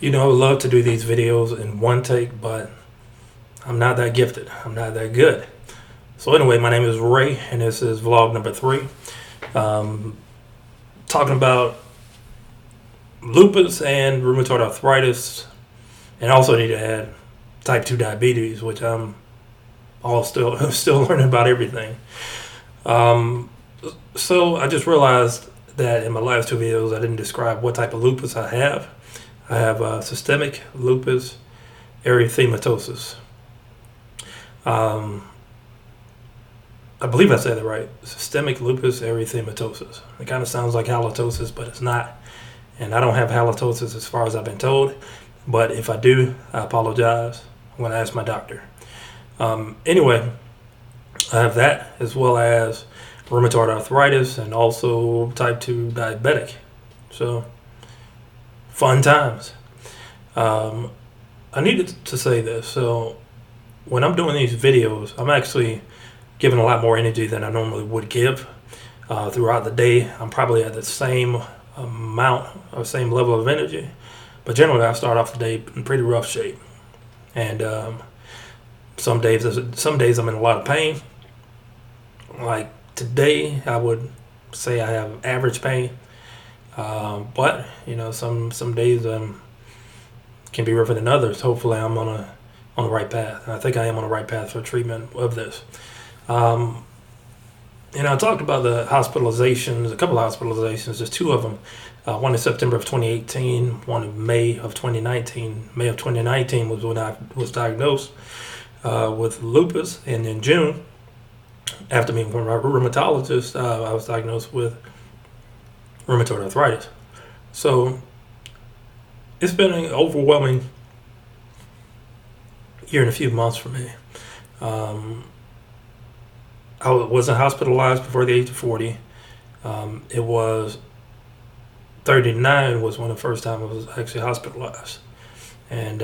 I would love to do these videos in one take, but I'm not that gifted. I'm not that good. So anyway, my name is Ray, and this is vlog number 3. Um, Talking about lupus and rheumatoid arthritis, and also need to add type 2 diabetes, which I'm all still learning about everything. Um, so I just realized that in my last 2 videos, I didn't describe what type of lupus I have. I have systemic lupus erythematosus. Um, I believe I said it right. Systemic lupus erythematosus. It kind of sounds like halitosis, but it's not. And I don't have halitosis as far as I've been told. But if I do, I apologize. I'm going to ask my doctor. Anyway, I have that as well as rheumatoid arthritis and also type 2 diabetic. So, fun times. Um, I needed to say this. So, when I'm doing these videos, I'm actually giving a lot more energy than I normally would give. Throughout the day, I'm probably at the same amount or same level of energy. But generally, I start off the day in pretty rough shape. And some days I'm in a lot of pain. Like today, I would say I have average pain. But some days can be rougher than others. Hopefully, I'm on the right path, and I think I am on the right path for treatment of this. I talked about the hospitalizations, a couple of hospitalizations. There's 2 of them. One in September of 2018, one in May of 2019. May of 2019 was when I was diagnosed with lupus, and in June, after meeting with my rheumatologist, I was diagnosed with rheumatoid arthritis. So it's been an overwhelming year and a few months for me. I wasn't hospitalized before the age of 40. It was 39 was when the first time I was actually hospitalized. And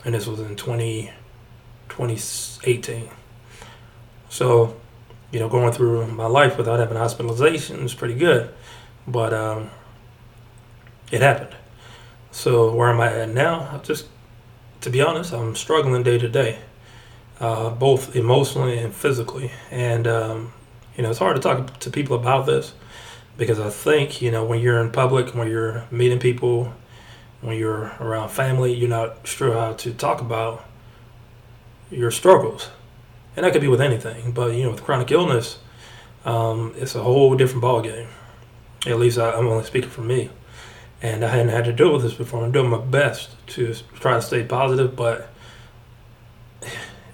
this was in 2018. So, going through my life without having hospitalization was pretty good. But it happened. So where am I at now? To be honest, I'm struggling day to day. Both emotionally and physically. And, it's hard to talk to people about this because I think, when you're in public, when you're meeting people, when you're around family, you're not sure how to talk about your struggles. And that could be with anything. But, with chronic illness, it's a whole different ballgame. At least I'm only speaking for me. And I hadn't had to deal with this before. I'm doing my best to try to stay positive, but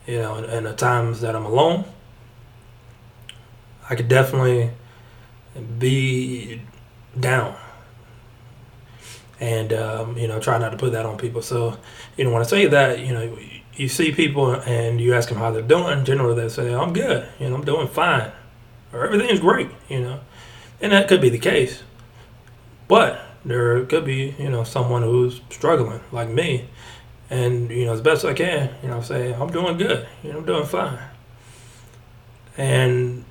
in the times that I'm alone, I could definitely be down. And, try not to put that on people. So, when I say that, you see people and you ask them how they're doing, generally they say, I'm good, I'm doing fine, or everything's great, and that could be the case. But there could be, someone who's struggling like me. And, as best I can, say, I'm doing good. I'm doing fine. And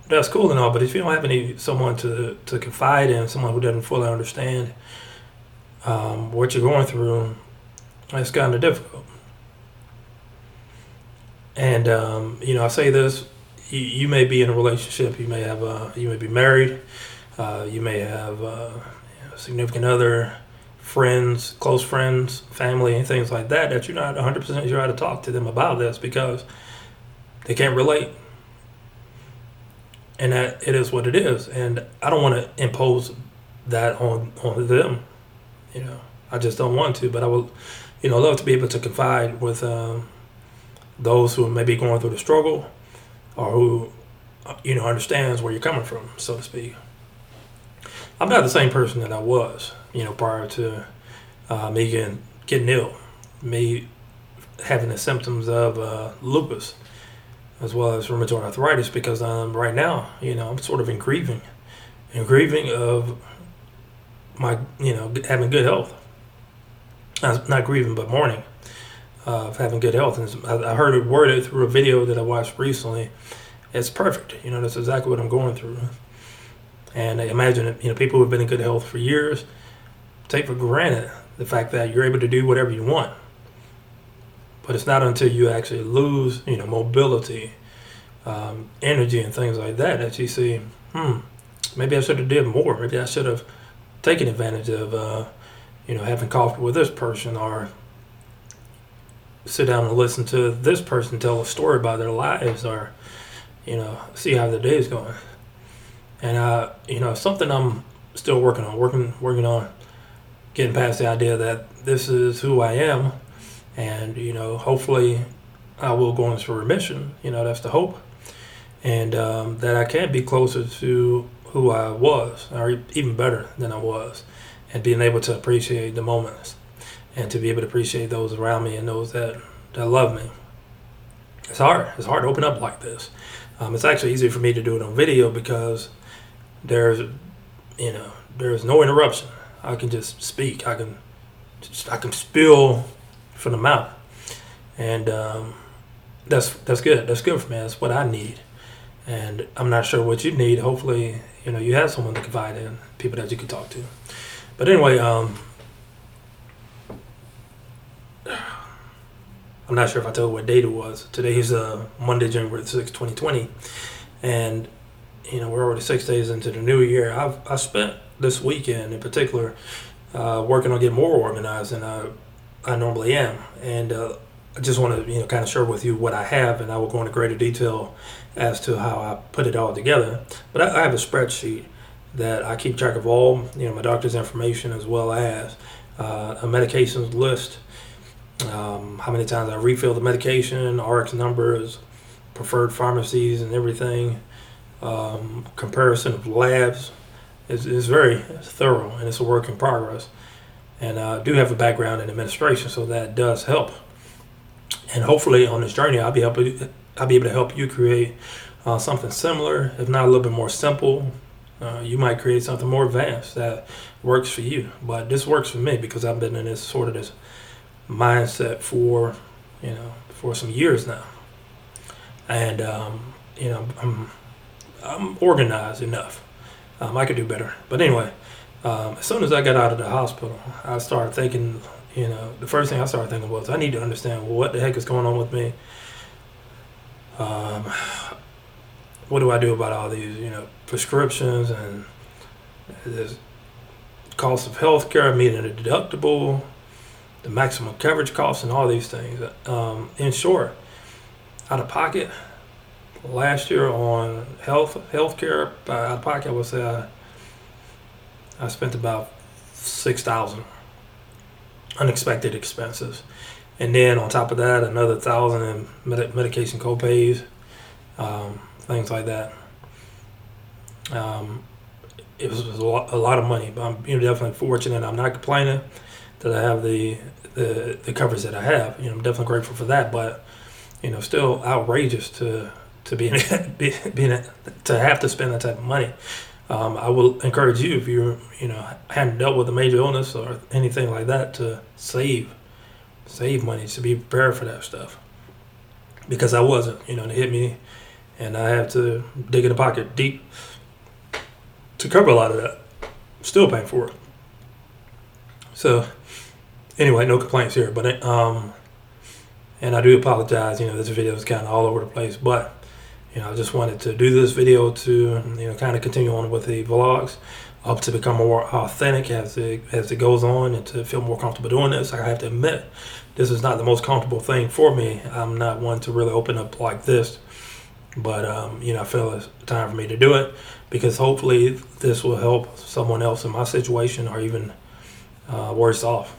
that's cool and all, but if you don't have someone to confide in, someone who doesn't fully understand what you're going through, it's kind of difficult. And, I say this, you may be in a relationship, you may be married, you may have a significant other, friends, close friends, family, and things like that you're not 100% sure how to talk to them about this because they can't relate. And that it is what it is. And I don't want to impose that on them. I just don't want to. But I would, love to be able to confide with those who may be going through the struggle or who, understands where you're coming from, so to speak. I'm not the same person that I was, prior to me getting ill, me having the symptoms of lupus as well as rheumatoid arthritis because right now, I'm sort of in grieving of my, having good health. Not grieving, but mourning of having good health. And I heard it worded through a video that I watched recently. It's perfect. That's exactly what I'm going through. And I imagine, people who've been in good health for years, take for granted the fact that you're able to do whatever you want. But it's not until you actually lose, mobility, energy, and things like that that you see, maybe I should have did more. Maybe I should have taken advantage of, having coffee with this person, or sit down and listen to this person tell a story about their lives, or, see how their day is going. And, it's something I'm still working on getting past the idea that this is who I am. And, hopefully I will go into remission. That's the hope. And that I can be closer to who I was, or even better than I was. And being able to appreciate the moments. And to be able to appreciate those around me and those that love me. It's hard. It's hard to open up like this. It's actually easier for me to do it on video because there's no interruption. I can just speak. I can spill from the mouth, and that's good. That's good for me. That's what I need, and I'm not sure what you need. Hopefully, you have someone to confide in, people that you can talk to. But anyway, I'm not sure if I told what date it was. Today is Monday, January 6, 2020, and we're already 6 days into the new year. I spent this weekend in particular working on getting more organized than I normally am, and I just want to kind of share with you what I have, and I will go into greater detail as to how I put it all together. But I have a spreadsheet that I keep track of all my doctor's information, as well as a medications list, how many times I refill the medication, RX numbers, preferred pharmacies, and everything. Comparison of labs is very thorough, and it's a work in progress. And I do have a background in administration, so that does help. And hopefully on this journey, I'll be able to help you create something similar, if not a little bit more simple. You might create something more advanced that works for you. But this works for me because I've been in this mindset for some years now. And I'm organized enough. I could do better. But anyway, as soon as I got out of the hospital, I started thinking, the first thing I started thinking was, I need to understand what the heck is going on with me. What do I do about all these, prescriptions and the cost of healthcare, meeting the deductible, the maximum coverage costs, and all these things. In short, out of pocket, last year on healthcare, out of pocket, I would say I spent about $6,000 unexpected expenses, and then on top of that, another $1,000 in medication copays, things like that. It was a lot of money, but I'm definitely fortunate. I'm not complaining that I have the coverage that I have. I'm definitely grateful for that, but still outrageous to be to have to spend that type of money. I will encourage you, if you hadn't dealt with a major illness or anything like that, to save money, to be prepared for that stuff. Because I wasn't, it hit me, and I had to dig in the pocket deep to cover a lot of that. Still paying for it. So anyway, no complaints here, but and I do apologize. This video is kind of all over the place, but I just wanted to do this video to kind of continue on with the vlogs, up to become more authentic as it goes on, and to feel more comfortable doing this. I have to admit, this is not the most comfortable thing for me. I'm not one to really open up like this, but I feel it's time for me to do it, because hopefully this will help someone else in my situation, or even worse off.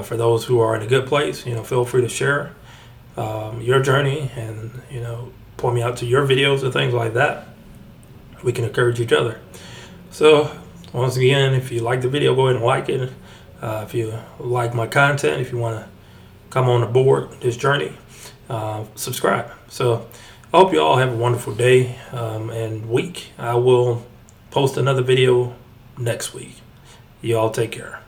For those who are in a good place, feel free to share your journey, and point me out to your videos and things like that. We can encourage each other. So once again, if you like the video, go ahead and like it. If you like my content, if you want to come on aboard this journey, subscribe. So I hope you all have a wonderful day and week. I will post another video next week. You all take care.